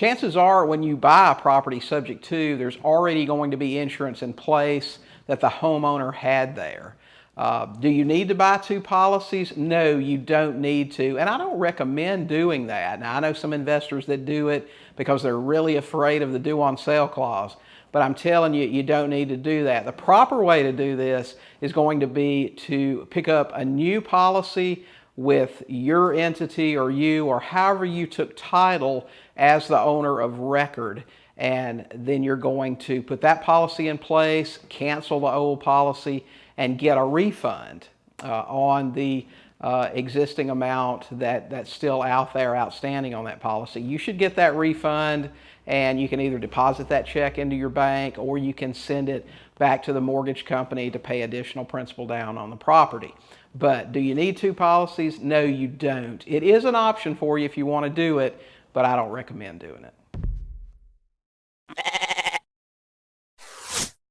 chances are when you buy a property subject to, there's already going to be insurance in place that the homeowner had there. Do you need to buy 2 policies? No, you don't need to, and I don't recommend doing that. Now, I know some investors that do it because they're really afraid of the due on sale clause, but I'm telling you, you don't need to do that. The proper way to do this is going to be to pick up a new policy with your entity or you or however you took title as the owner of record, and then you're going to put that policy in place, cancel the old policy, and get a refund on the existing amount that's still out there outstanding on that policy. You should get that refund, and you can either deposit that check into your bank or you can send it back to the mortgage company to pay additional principal down on the property. But do you need 2 policies? No, you don't. It is an option for you if you want to do it, but I don't recommend doing it.